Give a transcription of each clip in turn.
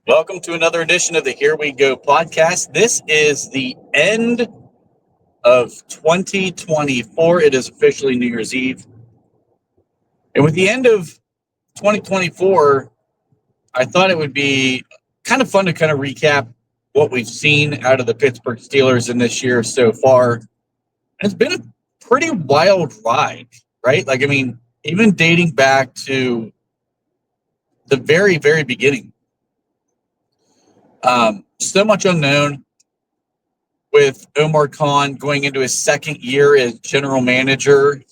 Welcome to another edition of the Here We Go podcast. This is the end of 2024. It is officially New Year's Eve. And with the end of 2024, I thought it would be kind of fun to kind of recap what we've seen out of the Pittsburgh Steelers in this year so far. It's been a pretty wild ride, right? Even dating back to the very, very beginning. So much unknown with Omar Khan going into his second year as general manager,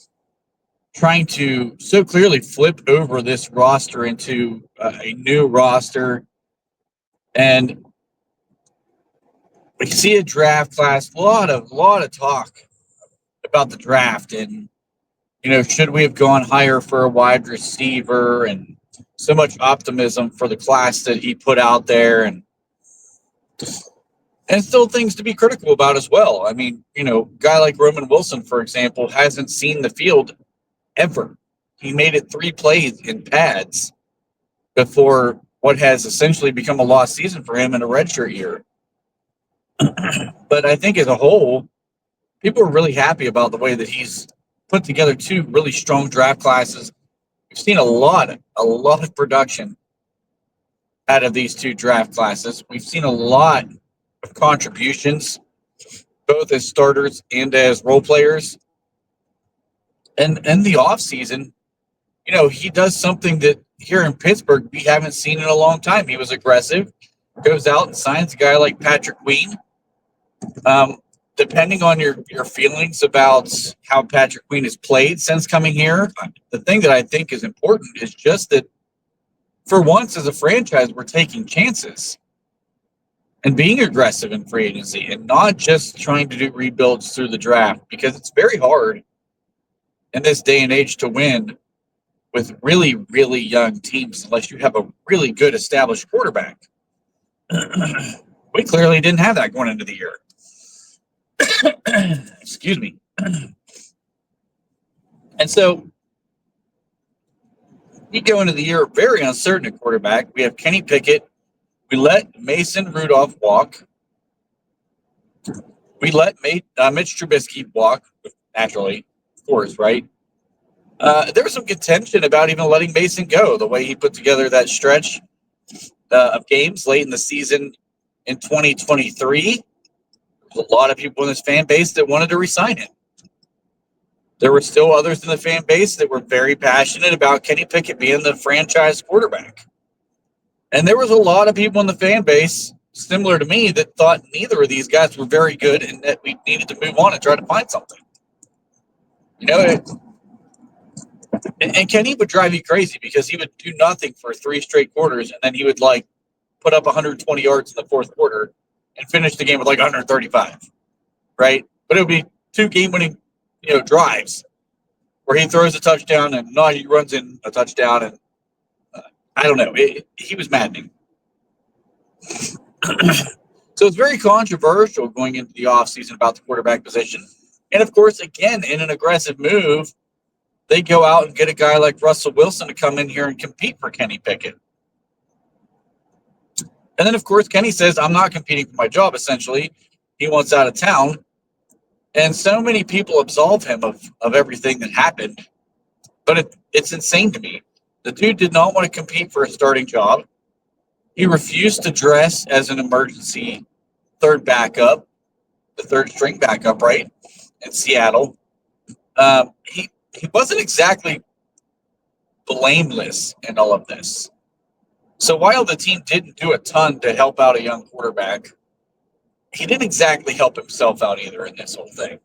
trying to so clearly flip over this roster into a new roster. And we see a draft class, a lot of talk about the draft and, should we have gone higher for a wide receiver, and so much optimism for the class that he put out there, and still things to be critical about as well. Guy like Roman Wilson, for example, hasn't seen the field ever. He made it 3 plays in pads before what has essentially become a lost season for him in a redshirt year. But I think as a whole, people are really happy about the way that he's put together 2 really strong draft classes. We've seen a lot of production out of these 2 draft classes. We've seen a lot of contributions, both as starters and as role players. And in the offseason, he does something that here in Pittsburgh we haven't seen in a long time. He was aggressive, goes out and signs a guy like Patrick Queen. Depending on your feelings about how Patrick Queen has played since coming here, the thing that I think is important is just that for once as a franchise, we're taking chances and being aggressive in free agency and not just trying to do rebuilds through the draft, because it's very hard in this day and age to win with really, really young teams unless you have a really good established quarterback. We clearly didn't have that going into the year. Excuse me. And so we go into the year very uncertain at quarterback. We have Kenny Pickett. We let Mason Rudolph walk. We let Mitch Trubisky walk, naturally, of course, right? There was some contention about even letting Mason go, the way he put together that stretch of games late in the season in 2023. A lot of people in this fan base that wanted to re-sign him. There were still others in the fan base that were very passionate about Kenny Pickett being the franchise quarterback. And there was a lot of people in the fan base, similar to me, that thought neither of these guys were very good and that we needed to move on and try to find something. And Kenny would drive you crazy because he would do nothing for 3 straight quarters, and then he would put up 120 yards in the fourth quarter and finish the game with 135, right? But it would be 2 game-winning, drives where he throws a touchdown and he runs in a touchdown, and I don't know. He was maddening. So it's very controversial going into the offseason about the quarterback position. And, of course, again, in an aggressive move, they go out and get a guy like Russell Wilson to come in here and compete for Kenny Pickett. And then, of course, Kenny says, I'm not competing for my job, essentially. He wants out of town. And so many people absolve him of everything that happened. But it's insane to me. The dude did not want to compete for a starting job. He refused to dress as an emergency third backup, the third string backup, right, in Seattle. He wasn't exactly blameless in all of this. So while the team didn't do a ton to help out a young quarterback, he didn't exactly help himself out either in this whole thing.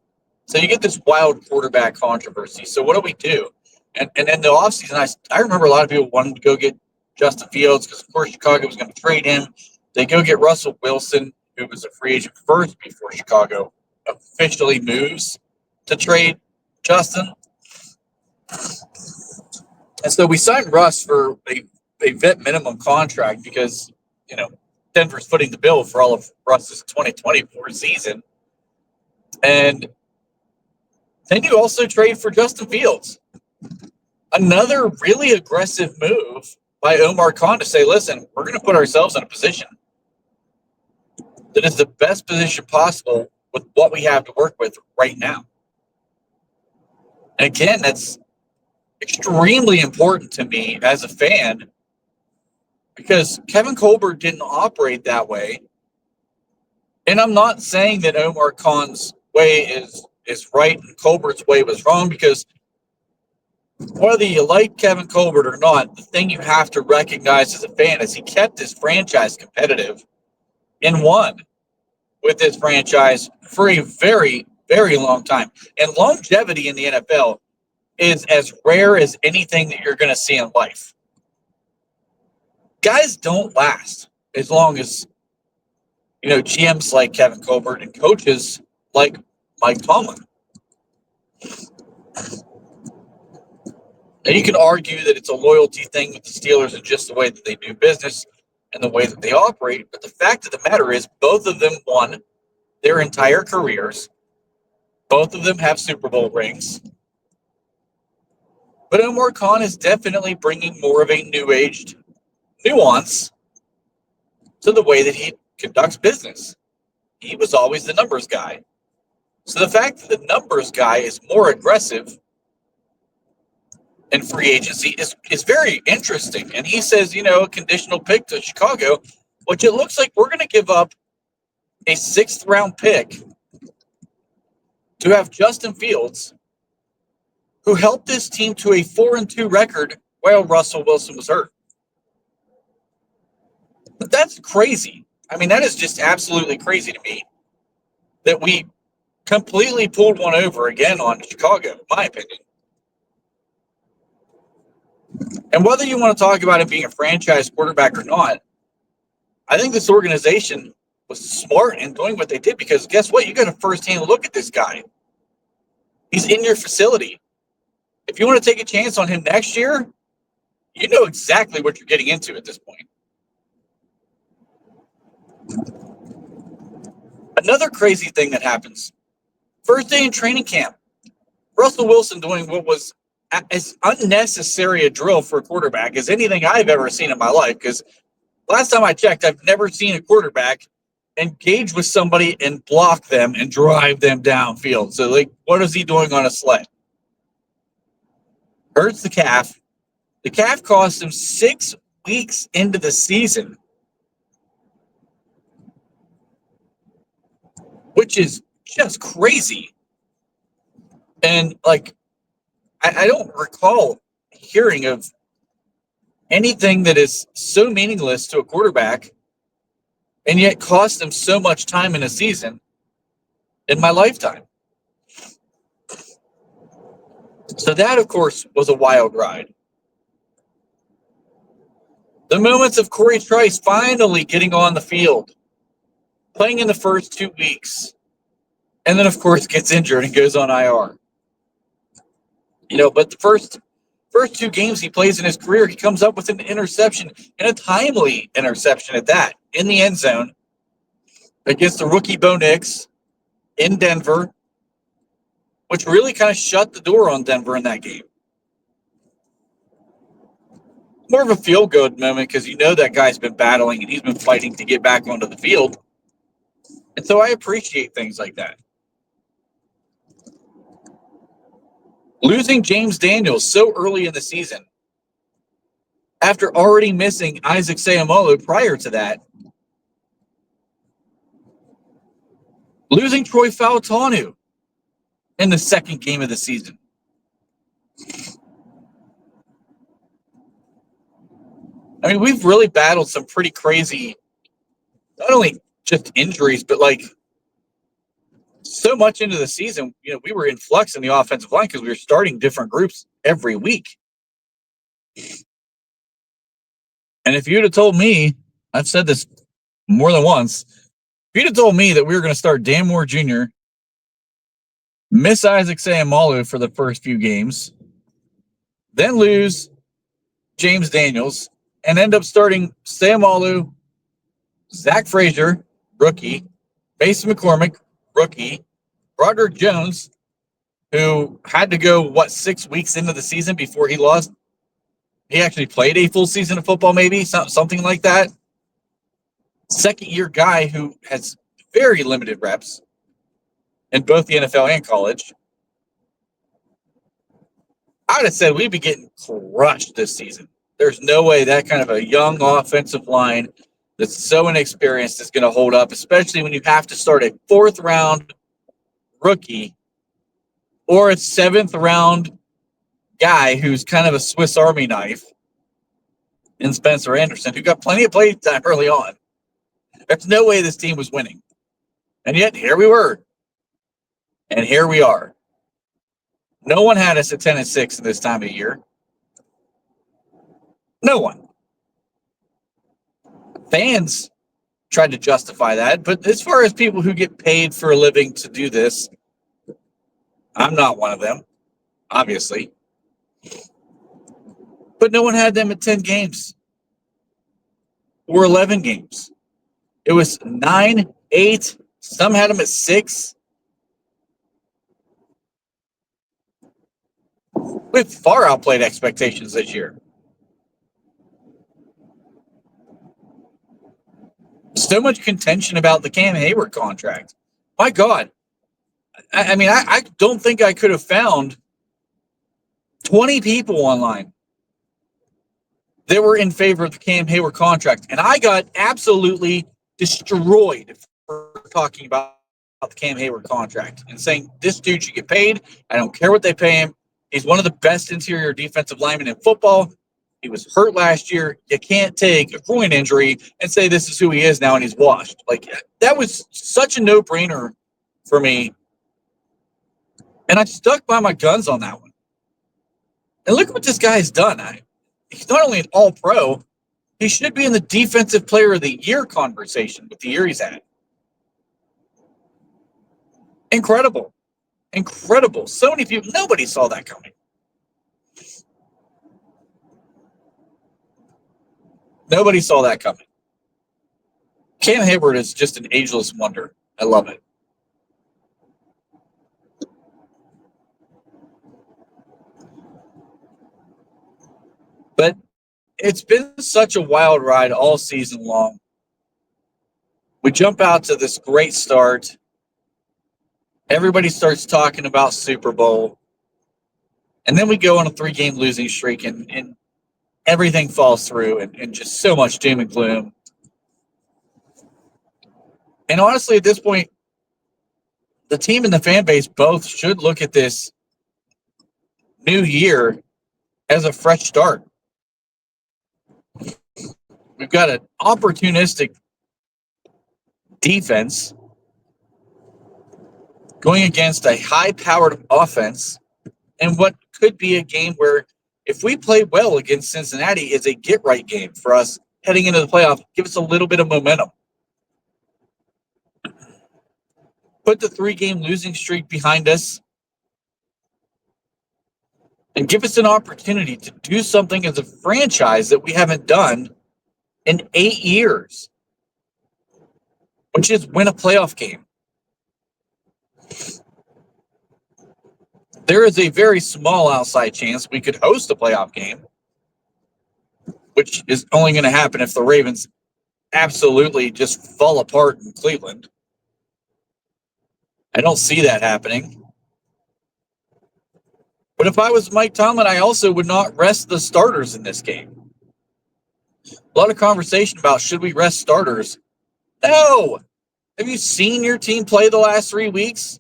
So you get this wild quarterback controversy. So what do we do? And in the offseason, I remember a lot of people wanted to go get Justin Fields because, of course, Chicago was going to trade him. They go get Russell Wilson, who was a free agent first before Chicago officially moves to trade Justin. And so we signed Russ for a vet minimum contract because, Denver's footing the bill for all of Russ's 2024 season. And then you also trade for Justin Fields. Another really aggressive move by Omar Khan to say, listen, we're going to put ourselves in a position that is the best position possible with what we have to work with right now. And again, that's extremely important to me as a fan because Kevin Colbert didn't operate that way. And I'm not saying that Omar Khan's way is right and Colbert's way was wrong, because whether you like Kevin Colbert or not, the thing you have to recognize as a fan is he kept his franchise competitive and won with his franchise for a very, very long time. And longevity in the NFL is as rare as anything that you're going to see in life. Guys don't last as long as, GMs like Kevin Colbert and coaches like Mike Tomlin. And you can argue that it's a loyalty thing with the Steelers and just the way that they do business and the way that they operate. But the fact of the matter is both of them won their entire careers. Both of them have Super Bowl rings. But Omar Khan is definitely bringing more of a new-aged nuance to the way that he conducts business. He was always the numbers guy. So the fact that the numbers guy is more aggressive in free agency is very interesting. And he says, a conditional pick to Chicago, which it looks like we're going to give up a 6th-round pick to have Justin Fields, who helped this team to a 4-2 record while Russell Wilson was hurt. But that's crazy. I mean, that is just absolutely crazy to me that we completely pulled one over again on Chicago, in my opinion. And whether you want to talk about it being a franchise quarterback or not, I think this organization was smart in doing what they did, because guess what? You got a first-hand look at this guy. He's in your facility. If you want to take a chance on him next year, you know exactly what you're getting into at this point. Another crazy thing that happens, first day in training camp, Russell Wilson doing what was as unnecessary a drill for a quarterback as anything I've ever seen in my life, because last time I checked, I've never seen a quarterback engage with somebody and block them and drive them downfield. So, what is he doing on a sled? Hurts the calf. The calf cost him 6 weeks into the season, which is just crazy. And, I don't recall hearing of anything that is so meaningless to a quarterback and yet cost them so much time in a season in my lifetime. So that, of course, was a wild ride. The moments of Corey Trice finally getting on the field, playing in the first 2 weeks, and then, of course, gets injured and goes on IR. But the first 2 games he plays in his career, he comes up with an interception, and a timely interception at that, in the end zone against the rookie Bo Nix in Denver, which really kind of shut the door on Denver in that game. More of a feel-good moment because that guy's been battling and he's been fighting to get back onto the field. And so I appreciate things like that. Losing James Daniels so early in the season, after already missing Isaac Seumalo prior to that. Losing Troy Fautanu in the second game of the season. I mean, we've really battled some pretty crazy, not only just injuries, but so much into the season, we were in flux in the offensive line because we were starting different groups every week. And if you'd have told me, I've said this more than once, if you'd have told me that we were going to start Dan Moore Jr., miss Isaac Seumalo for the first few games, then lose James Daniels, and end up starting Seumalo, Zach Frazier, rookie, Mason McCormick, rookie, Broderick Jones, who had to go, 6 weeks into the season before he lost He actually played a full season of football, maybe something like that. Second-year guy who has very limited reps in both the NFL and college. I would have said we'd be getting crushed this season. There's no way that kind of a young offensive line that's so inexperienced is going to hold up, especially when you have to start a fourth-round rookie or a seventh-round guy who's kind of a Swiss Army knife in Spencer Anderson, who got plenty of play time early on. There's no way this team was winning. And yet, here we were. And here we are. No one had us at 10-6 in this time of year. No one. Fans tried to justify that, but as far as people who get paid for a living to do this, I'm not one of them, obviously. But no one had them at 10 games or 11 games. It was 9, 8. Some had them at 6. We've far outplayed expectations this year. So much contention about the Cam Hayward contract. My God. I don't think I could have found 20 people online that were in favor of the Cam Hayward contract. And I got absolutely destroyed for talking about the Cam Hayward contract and saying, this dude should get paid. I don't care what they pay him. He's one of the best interior defensive linemen in football. He was hurt last year. You can't take a groin injury and say this is who he is now and he's washed. Like, that was such a no-brainer for me. And I stuck by my guns on that one. And look what this guy has done. He's not only an all-pro, he should be in the Defensive Player of the Year conversation with the year he's at. Incredible. Incredible. So many people, nobody saw that coming. Nobody saw that coming. Cam Hayward is just an ageless wonder. I love it. But it's been such a wild ride all season long. We jump out to this great start. Everybody starts talking about Super Bowl. And then we go on a 3-game losing streak and everything falls through and just so much doom and gloom. And honestly, at this point, the team and the fan base both should look at this new year as a fresh start. We've got an opportunistic defense going against a high-powered offense and what could be a game where if we play well against Cincinnati, it's a get-right game for us heading into the playoff. Give us a little bit of momentum. Put the 3-game losing streak behind us and give us an opportunity to do something as a franchise that we haven't done in 8 years, which is win a playoff game. There is a very small outside chance we could host a playoff game, which is only going to happen if the Ravens absolutely just fall apart in Cleveland. I don't see that happening. But if I was Mike Tomlin, I also would not rest the starters in this game. A lot of conversation about should we rest starters? No. Have you seen your team play the last 3 weeks?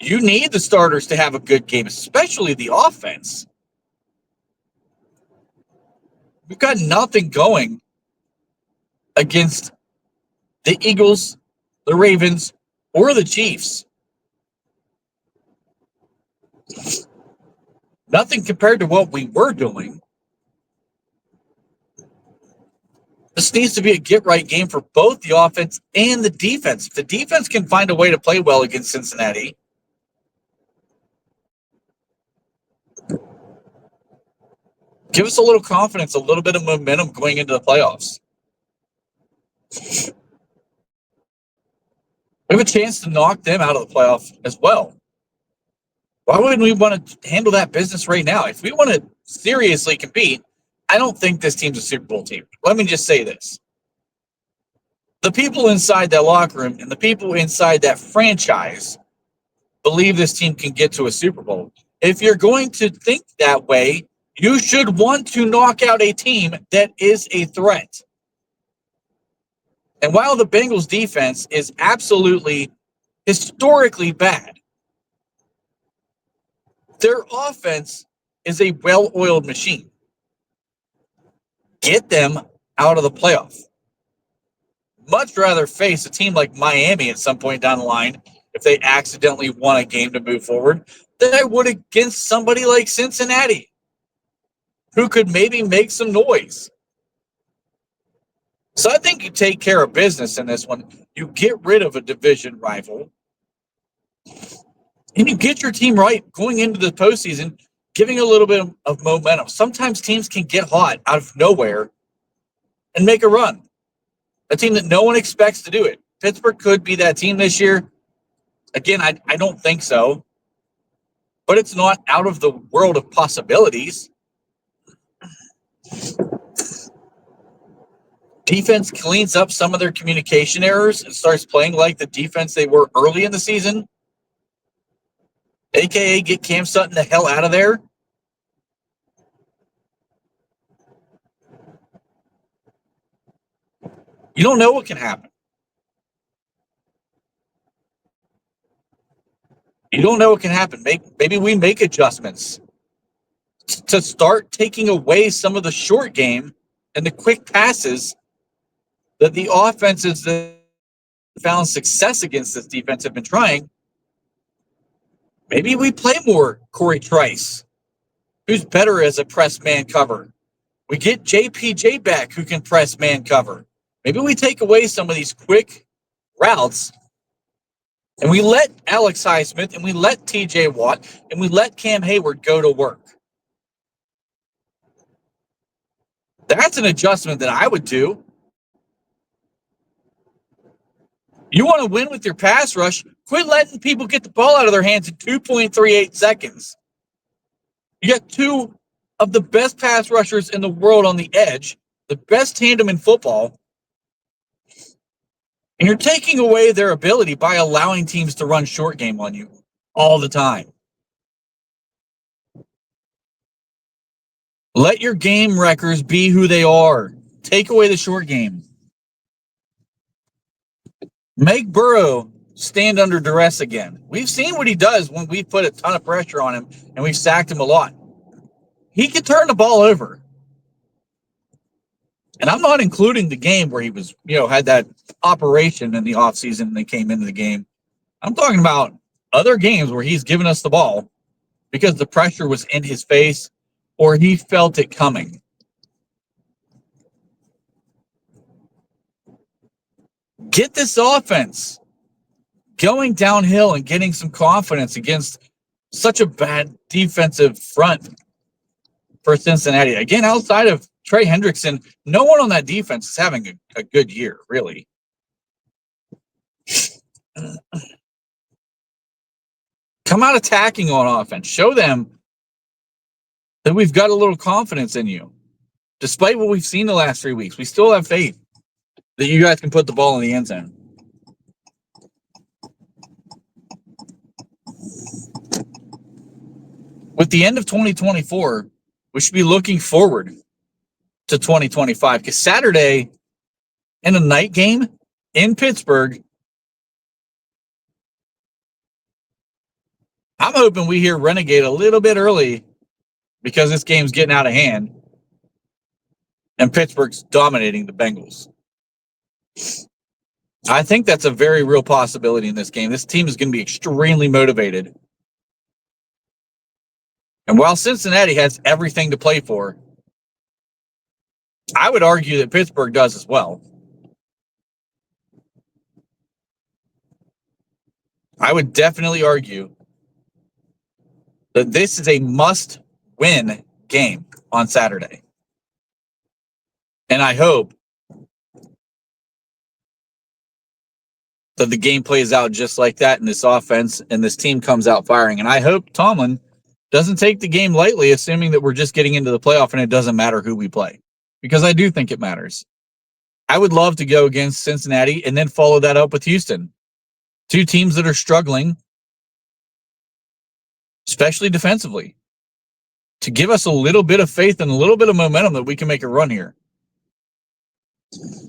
You need the starters to have a good game, especially the offense. We've got nothing going against the Eagles, the Ravens, or the Chiefs. Nothing compared to what we were doing. This needs to be a get-right game for both the offense and the defense. If the defense can find a way to play well against Cincinnati, give us a little confidence, a little bit of momentum going into the playoffs. We have a chance to knock them out of the playoff as well. Why wouldn't we want to handle that business right now? If we want to seriously compete, I don't think this team's a Super Bowl team. Let me just say this. The people inside that locker room and the people inside that franchise believe this team can get to a Super Bowl. If you're going to think that way, you should want to knock out a team that is a threat. And while the Bengals defense is absolutely historically bad, their offense is a well-oiled machine. Get them out of the playoff. Much rather face a team like Miami at some point down the line if they accidentally won a game to move forward than I would against somebody like Cincinnati, who could maybe make some noise. So I think you take care of business in this one. You get rid of a division rival, and you get your team right going into the postseason, giving a little bit of momentum. Sometimes teams can get hot out of nowhere and make a run. A team that no one expects to do it. Pittsburgh could be that team this year. Again, I don't think so. But it's not out of the world of possibilities. Defense cleans up some of their communication errors and starts playing like the defense they were early in the season. AKA get Cam Sutton the hell out of there. You don't know what can happen. You don't know what can happen. Maybe we make adjustments to start taking away some of the short game and the quick passes that the offenses that found success against this defense have been trying. Maybe we play more Corey Trice, who's better as a press man cover. We get JPJ back who can press man cover. Maybe we take away some of these quick routes and we let Alex Highsmith and we let TJ Watt and we let Cam Hayward go to work. That's an adjustment that I would do. You want to win with your pass rush, quit letting people get the ball out of their hands in 2.38 seconds. You got two of the best pass rushers in the world on the edge, the best tandem in football, and you're taking away their ability by allowing teams to run short game on you all the time. Let your game wreckers be who they are. Take away the short game. Make Burrow stand under duress again. We've seen what he does when we put a ton of pressure on him and we've sacked him a lot. He can turn the ball over. And I'm not including the game where he was, had that operation in the offseason and they came into the game. I'm talking about other games where he's given us the ball because the pressure was in his face or he felt it coming. Get this offense going downhill and getting some confidence against such a bad defensive front for Cincinnati. Again, outside of Trey Hendrickson, no one on that defense is having a good year, really. Come out attacking on offense. Show them that we've got a little confidence in you. Despite what we've seen the last 3 weeks, we still have faith that you guys can put the ball in the end zone. With the end of 2024, we should be looking forward to 2025 because Saturday in a night game in Pittsburgh, I'm hoping we hear Renegade a little bit early because this game's getting out of hand and Pittsburgh's dominating the Bengals. I think that's a very real possibility in this game. This team is going to be extremely motivated. And while Cincinnati has everything to play for, I would argue that Pittsburgh does as well. I would definitely argue that this is a must-win game on Saturday. And I hope that the game plays out just like that in this offense and this team comes out firing. And I hope Tomlin doesn't take the game lightly, assuming that we're just getting into the playoff and it doesn't matter who we play, because I do think it matters. I would love to go against Cincinnati and then follow that up with Houston. Two teams that are struggling, especially defensively, to give us a little bit of faith and a little bit of momentum that we can make a run here.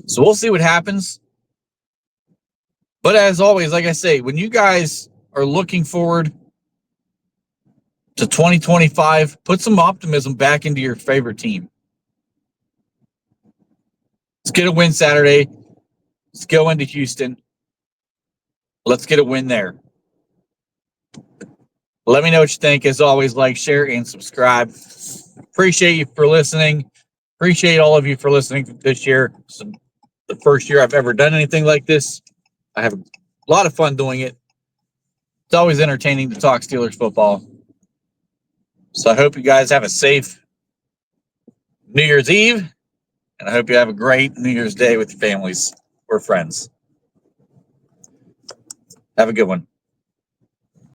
So we'll see what happens. But as always, like I say, when you guys are looking forward to 2025, put some optimism back into your favorite team. Let's get a win Saturday. Let's go into Houston. Let's get a win there. Let me know what you think. As always, like, share, and subscribe. Appreciate you for listening. Appreciate all of you for listening this year. It's the first year I've ever done anything like this. I have a lot of fun doing it. It's always entertaining to talk Steelers football. So I hope you guys have a safe New Year's Eve, and I hope you have a great New Year's Day with your families or friends. Have a good one.